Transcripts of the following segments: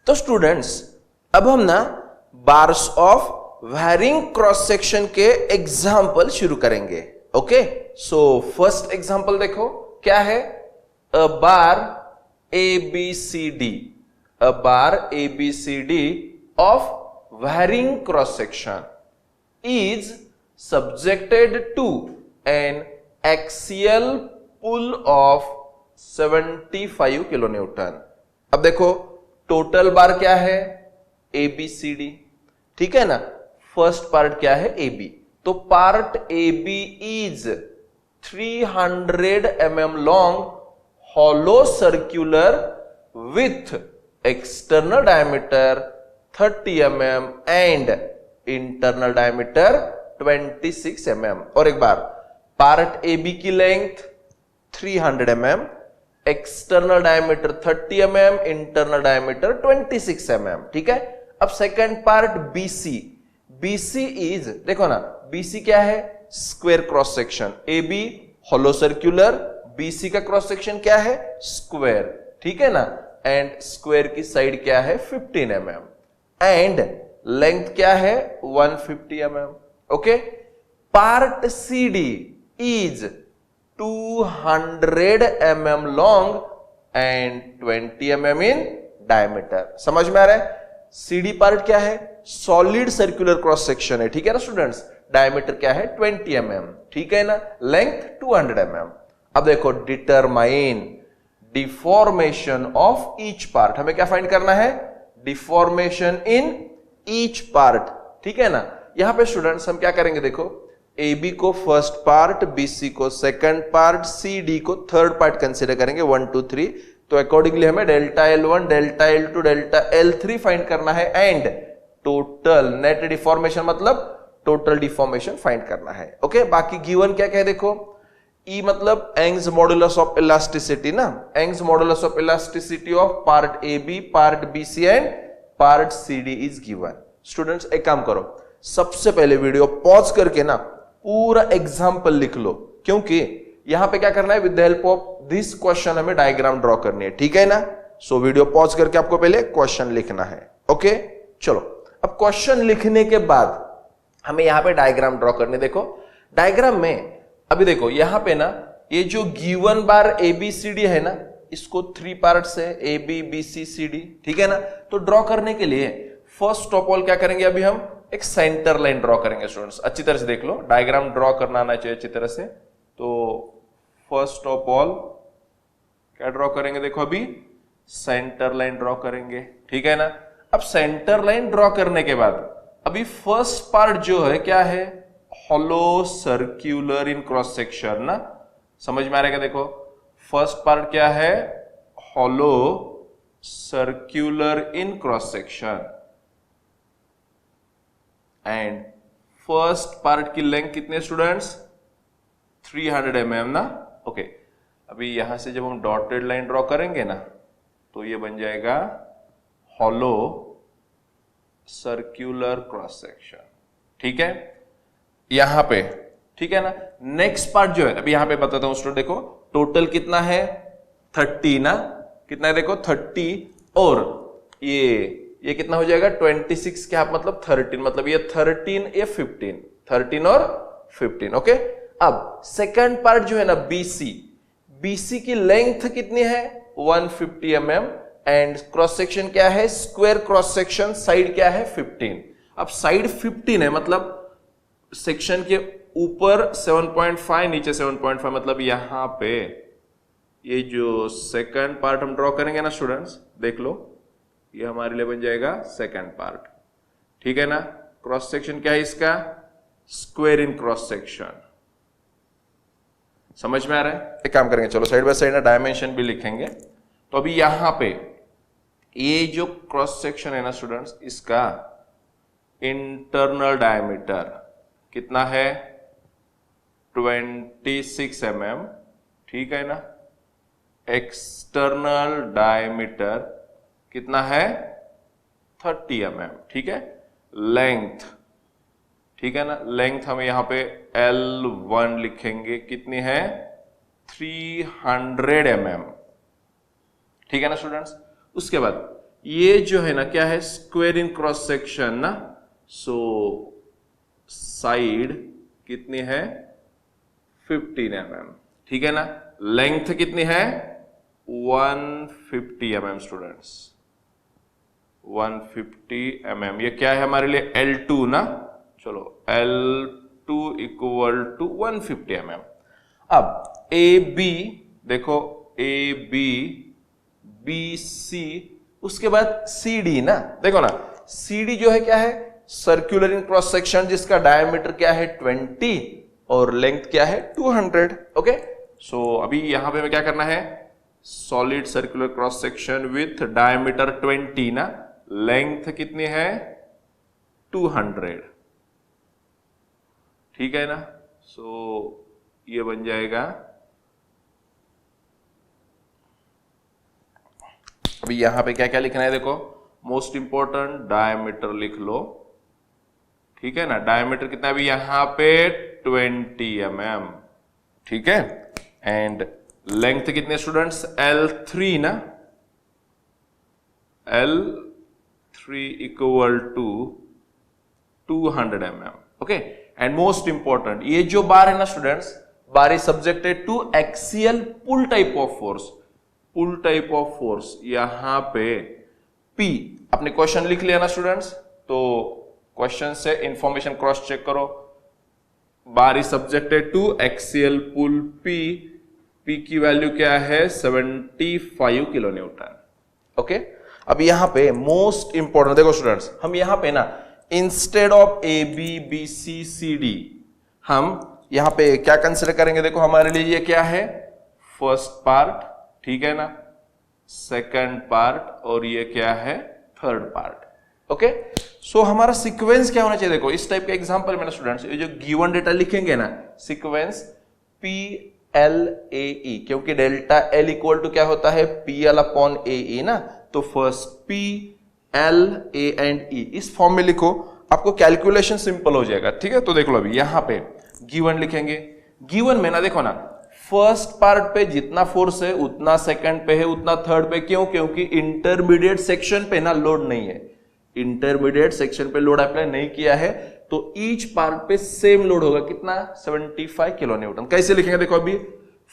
तो स्टूडेंट्स अब हम ना bars of varying cross section के एग्जाम्पल शुरू करेंगे। ओके, सो फर्स्ट एग्जाम्पल देखो क्या है। अ बार ABCD, a bar ABCD of varying cross section is subjected to an axial pull of 75 kilonewton। अब देखो टोटल बार क्या है ABCD, ठीक है ना। फर्स्ट पार्ट क्या है AB, तो part AB is 300 mm long hollow circular with external diameter 30 mm and internal diameter 26 mm। और एक बार पार्ट AB की length 300 mm, external diameter 30 mm, internal diameter 26 mm, ठीक है। अब सेकंड पार्ट BC इज, देखो ना BC क्या है, स्क्वायर क्रॉस सेक्शन। AB होलो सर्कुलर, BC का क्रॉस सेक्शन क्या है, स्क्वायर, ठीक है ना। एंड स्क्वायर की साइड क्या है 15 mm एंड लेंथ क्या है 150 mm। Okay, part CD is 200 mm long and 20 mm in diameter. समझ में आ रहा है। CD पार्ट क्या है, सॉलिड सर्कुलर क्रॉस सेक्शन है, ठीक है ना स्टूडेंट्स। डायमीटर क्या है 20 mm, ठीक है ना। Length 200 mm। अब देखो determine deformation of each part, हमें क्या फाइंड करना है, डिफॉर्मेशन इन ईच पार्ट, ठीक है ना। यहां पे स्टूडेंट्स हम क्या करेंगे, देखो AB को फर्स्ट पार्ट, BC को सेकंड पार्ट, CD को थर्ड पार्ट कंसीडर करेंगे 1 2 3। तो अकॉर्डिंगली हमें delta L1 delta L2 delta L3 find करना है एंड टोटल नेट डिफॉर्मेशन मतलब टोटल डिफॉर्मेशन फाइंड करना है। ओके, बाकी गिवन क्या क्या है देखो, E मतलब यंग्स मॉडुलस ऑफ इलास्टिसिटी ना, Young's modulus of elasticity of part AB, part BC and part CD is given. Students एक काम करो, सबसे पहले वीडियो पॉज करके ना पूरा एग्जांपल लिख लो, क्योंकि यहां पे क्या करना है, with the help of this question हमें डायग्राम ड्रॉ करनी है, ठीक है ना। सो वीडियो पॉज करके आपको पहले क्वेश्चन लिखना है। ओके चलो, अब क्वेश्चन लिखने के बाद हमें यहां पे डायग्राम ड्रॉ करनी। देखो डायग्राम में अभी देखो यहां पे ना ये जो गिवन बार ABCD है ना, इसको 3 पार्ट्स है AB BC CD, ठीक है ना। तो ड्रॉ करने के लिए फर्स्ट ऑफ ऑल क्या करेंगे, अभी हम एक सेंटर लाइन ड्रॉ करेंगे। स्टूडेंट्स अच्छी तरह से देख लो, डायग्राम ड्रॉ करना आना चाहिए अच्छी तरह से। तो फर्स्ट ऑफ ऑल क्या ड्रॉ करेंगे, देखो अभी सेंटर लाइन ड्रॉ करेंगे, ठीक है ना। अब सेंटर लाइन ड्रॉ करने के बाद अभी फर्स्ट पार्ट जो है क्या है, hollow circular in cross section ना। समझ में आ रहा है क्या, देखो फर्स्ट पार्ट क्या है, hollow circular in cross section and first part की लेंथ कितने स्टूडेंट्स 300 mm ना। ओके, अभी यहां से जब हम डॉटेड लाइन ड्रॉ करेंगे ना, तो ये बन जाएगा हॉलो सर्क्यूलर क्रॉस सेक्शन, ठीक है यहां पे, ठीक है ना। नेक्स्ट पार्ट जो है, अभी यहां पे बताता हूं स्टूडेंट, देखो टोटल कितना है 30 ना, कितना है देखो 30, और ये कितना हो जाएगा 26 क्या मतलब 13, मतलब ये 13 ये 15, 13 और 15। ओके, अब सेकंड पार्ट जो है ना BC की लेंथ कितनी है 150 mm एंड क्रॉस सेक्शन क्या है, स्क्वायर क्रॉस सेक्शन, साइड क्या है 15। अब साइड 15 है मतलब सेक्शन के ऊपर 7.5 नीचे 7.5, मतलब यहां पे ये जो सेकंड पार्ट हम ड्रॉ करेंगे ना स्टूडेंट्स, देख लो ये हमारे लिए बन जाएगा सेकंड पार्ट, ठीक है ना। क्रॉस सेक्शन क्या है इसका, स्क्वायर इन क्रॉस सेक्शन। समझ में आ रहा है। एक काम करेंगे, चलो साइड बाय साइड ना डायमेंशन भी लिखेंगे। तो अभी यहां पे ये जो क्रॉस सेक्शन है ना स्टूडेंट्स, इसका इंटरनल डायमीटर कितना है 26 mm, ठीक है ना। एक्सटर्नल डायमीटर कितना है 30 mm, ठीक है। लेंथ, ठीक है ना, लेंथ हम यहां पे L1 लिखेंगे, कितनी है 300 mm, ठीक है ना स्टूडेंट्स। उसके बाद ये जो है ना क्या है, स्क्वायर इन क्रॉस सेक्शन ना, सो साइड कितनी है 15 mm, ठीक है ना। लेंथ कितनी है 150 mm स्टूडेंट्स, 150 mm। ये क्या है हमारे लिए L2 ना, चलो L2 इक्वल टू 150 mm। अब AB देखो, AB BC, उसके बाद CD ना, देखो ना CD जो है क्या है, सर्कुलर इन क्रॉस सेक्शन जिसका डायमीटर क्या है 20 और लेंथ क्या है 200। ओके, सो अभी यहां पे हमें क्या करना है, solid circular cross section with diameter 20 ना, लेंथ कितनी है 200, ठीक है ना। सो ये बन जाएगा, अभी यहां पे क्या क्या लिखना है, देखो मोस्ट इंपॉर्टेंट डायमीटर लिख लो, ठीक है ना। डायमीटर कितना है अभी यहां पे 20 mm, ठीक है। एंड लेंथ कितने स्टूडेंट्स L3 ना, L3 equal to 200 mm। Okay, and most important ये जो बार है ना students, bar is subjected to axial pull type of force, pull type of force. यहां पे P अपने क्वेश्चन लिख लिया ना स्टूडेंट्स, तो क्वेश्चन से इंफॉर्मेशन क्रॉस चेक करो। Bar is subjected to axial pull P, P की वैल्यू क्या है 75 किलो न्यूटन। ओके, अब यहां पे मोस्ट इंपॉर्टेंट देखो स्टूडेंट्स, हम यहां पे ना instead of AB BC CD हम यहां पे क्या कंसिडर करेंगे, देखो हमारे लिए ये क्या है फर्स्ट पार्ट, ठीक है ना, सेकंड पार्ट और ये क्या है थर्ड पार्ट। ओके, सो हमारा सीक्वेंस क्या होना चाहिए, देखो इस टाइप के एग्जांपल में ना स्टूडेंट्स ये जो गिवन डेटा लिखेंगे ना, सीक्वेंस PLAE, क्योंकि डेल्टा L इक्वल टू क्या होता है PL अपॉन AE ना, तो first P L A and E इस फॉर्म में लिखो, आपको कैलकुलेशन सिंपल हो जाएगा, ठीक है। तो देख लो अभी यहां पे गिवन लिखेंगे, गिवन में ना देखो ना फर्स्ट पार्ट पे जितना फोर्स है उतना सेकंड पे है उतना थर्ड पे, क्यों, क्योंकि इंटरमीडिएट सेक्शन पे ना लोड नहीं है, इंटरमीडिएट सेक्शन पे लोड अप्लाई नहीं किया है, तो ईच पार्ट पे सेम लोड होगा, कितना 75 किलो न्यूटन। कैसे लिखेंगे देखो अभी,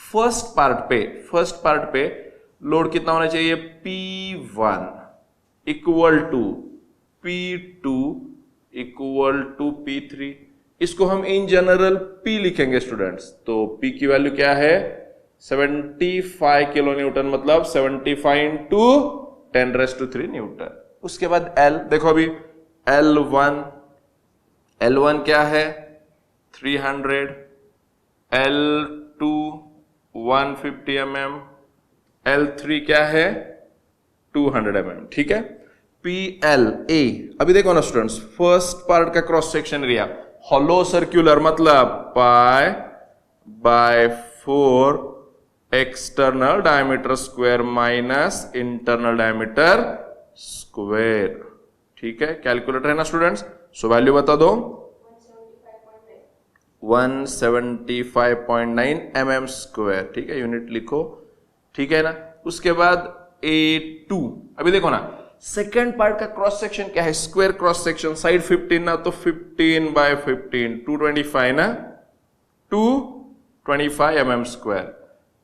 फर्स्ट पार्ट पे लोड कितना होना चाहिए P1 equal to P2 equal to P3, इसको हम इन जनरल P लिखेंगे स्टूडेंट्स, तो P की वैल्यू क्या है 75 किलो न्यूटन, मतलब 75 इंटू 10⁻³ न्यूटन। उसके बाद L देखो अभी L1 क्या है 300, L2 150 mm, L3 क्या है 200 mm, ठीक है। PLA अभी देखो ना स्टूडेंट्स, फर्स्ट पार्ट का cross section area hollow circular मतलब pi by 4 external diameter square minus internal diameter square, ठीक है। कैलकुलेटर है ना स्टूडेंट्स, सो वैल्यू बता दो 175.9 mm स्क्वायर, ठीक है, यूनिट लिखो, ठीक है ना। उसके बाद A2 अभी देखो ना सेकेंड पार्ट का क्रॉस सेक्शन क्या है, स्क्वायर क्रॉस सेक्शन, साइड 15 ना, तो 15 बाय 15 225 ना, 225 mm square.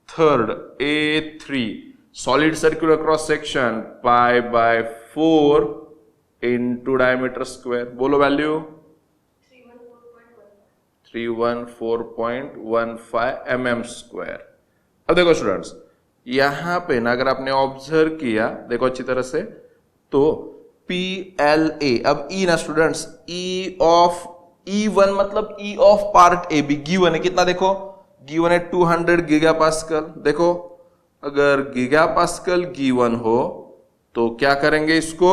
Third A3 solid circular cross section pi by 4 into diameter square, बोलो वैल्यू 314.15 mm स्क्वायर। अब देखो स्टूडेंट्स यहां पे ना अगर आपने ऑब्जर्व किया देखो अच्छी तरह से, तो PLA, अब E ना स्टूडेंट्स, E1 मतलब E of part AB given है कितना, देखो गिवन है 200 गीगापास्कल। देखो अगर गीगापास्कल गिवन हो तो क्या करेंगे, इसको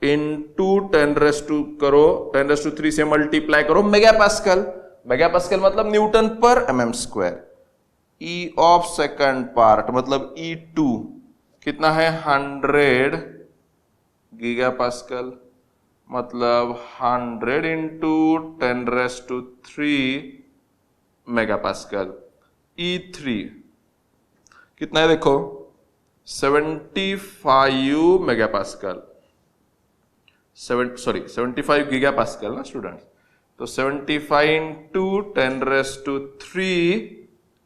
इनटू 10⁻² करो, 10⁻³ से मल्टीप्लाई करो मेगापास्कल, मेगापास्कल मतलब न्यूटन पर mm square. E of second part मतलब E2 कितना है 100 गीगापास्कल, मतलब 100 इंटू 10⁻³ मेगापास्कल। E3 कितना है देखो 75 मेगापास्कल, 75 गीगापास्कल ना स्टूडेंट्स, तो 75 इंटू 10⁻³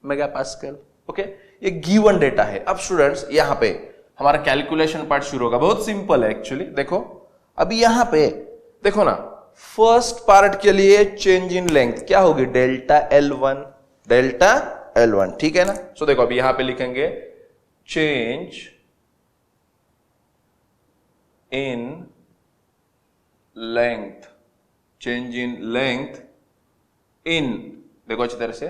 मेगापास्कल। ओके, ये गिवन डेटा है। अब स्टूडेंट्स यहां पे हमारा कैलकुलेशन पार्ट शुरू होगा। बहुत सिंपल है एक्चुअली। देखो अभी यहां पे देखो ना, फर्स्ट पार्ट के लिए चेंज इन लेंथ क्या होगी, डेल्टा L1, डेल्टा L1, ठीक है ना। सो देखो अभी यहां पे लिखेंगे change in length, change in length in, देखो अच्छी तरह से,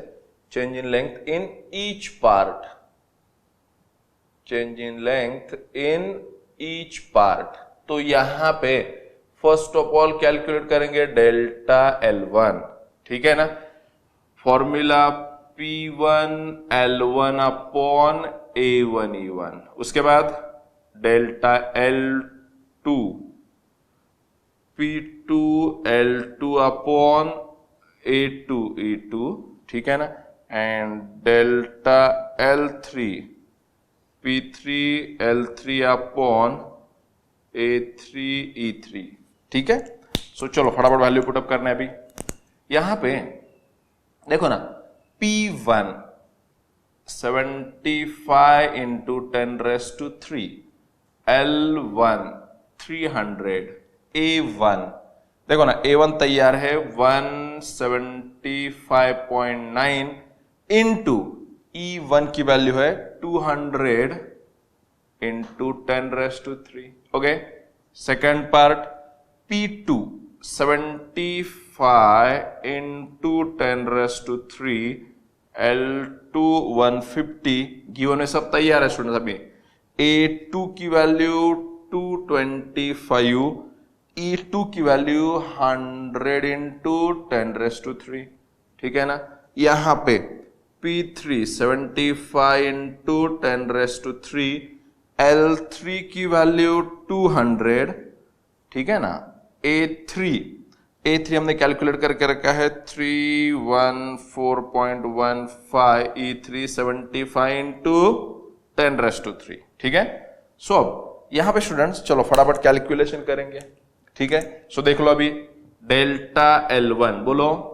change in length in each part, change in length in each part. तो यहां पे फर्स्ट ऑफ ऑल कैलकुलेट करेंगे डेल्टा L1, ठीक है ना। Formula P1 L1 upon A1 E1, उसके बाद delta L2 P2 L2 upon A2 E2, ठीक है ना, and delta L3 P3 L3 upon A3 E3, ठीक है। सो चलो फटाफट वैल्यू पुटअप करना है अभी। यहां पे देखो ना, P1 75 इंटू 10⁻³ L1 300, A1 देखो ना, A1 तैयार है 175.9 इंटू E1 की वैल्यू है 200 into 10⁻³। Okay, second part P2 75 into 10⁻³ L2 150, given में सब तैयार है स्टूडेंट्स। अभी A2 की वैल्यू 225, E2 की वैल्यू 100 इंटू 10⁻³, ठीक है ना। यहां पे P3 75 इंटू 10⁻³ L3 की वैल्यू 200, ठीक है ना। A3 हमने कैलकुलेट करके रखा है 314.15, E3 75 इंटू 10⁻³, ठीक है। सो अब यहां पे स्टूडेंट्स चलो फटाफट कैलकुलेशन करेंगे, ठीक है। सो देख लो अभी डेल्टा L1 बोलो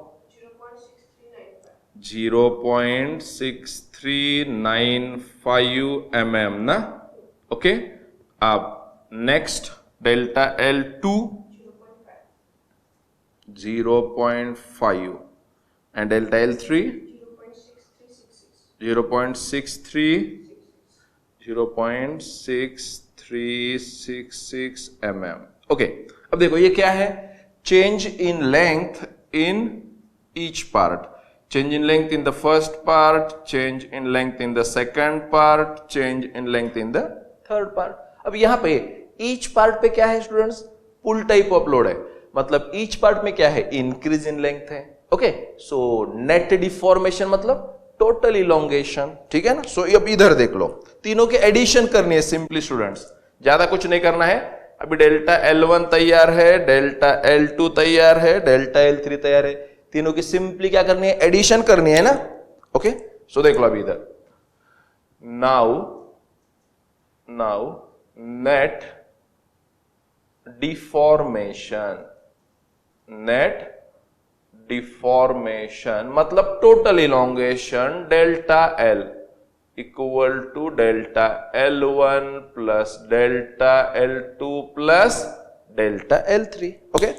0.6395 mm ना। ओके, अब next delta L2 0.5 and delta L3 0.6366 mm। Okay, अब देखो ये क्या है, change in length in each part, change in length in the first part, change in length in the second part, change in length in the third part। अब यहां पे each part पे क्या है students, pull type of load है, मतलब each part में क्या है, इंक्रीज इन लेंथ है। ओके, सो नेट डिफॉर्मेशन मतलब टोटल इलोंगेशन, ठीक है ना। सो अब इधर देख लो, तीनों के एडिशन करनी है सिंपली स्टूडेंट्स, ज्यादा कुछ नहीं करना है। अभी डेल्टा L1 तैयार है, डेल्टा L2 तैयार है, डेल्टा L3 तैयार है, तीनों की सिंपली क्या करनी है, एडिशन करनी है ना। ओके, सो देख लो अभी इधर, नाउ नेट डिफॉर्मेशन मतलब total elongation delta L equal to delta L1 plus delta L2 plus delta L3। Okay,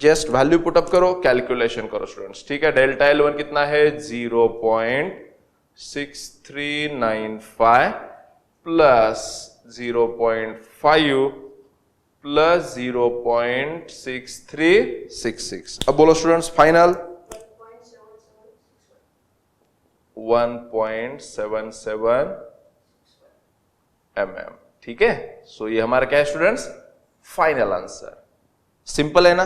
just value put up करो, कैलकुलेशन करो स्टूडेंट्स, ठीक है। डेल्टा L1 कितना है 0.6395 प्लस 0.5 प्लस 0.6366। अब बोलो स्टूडेंट्स फाइनल 1.77 mm, ठीक है। सो ये हमारा क्या है स्टूडेंट्स, फाइनल आंसर। सिंपल है ना।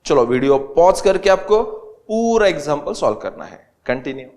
चलो वीडियो पॉज करके आपको पूरा एग्जांपल सॉल्व करना है, कंटिन्यू।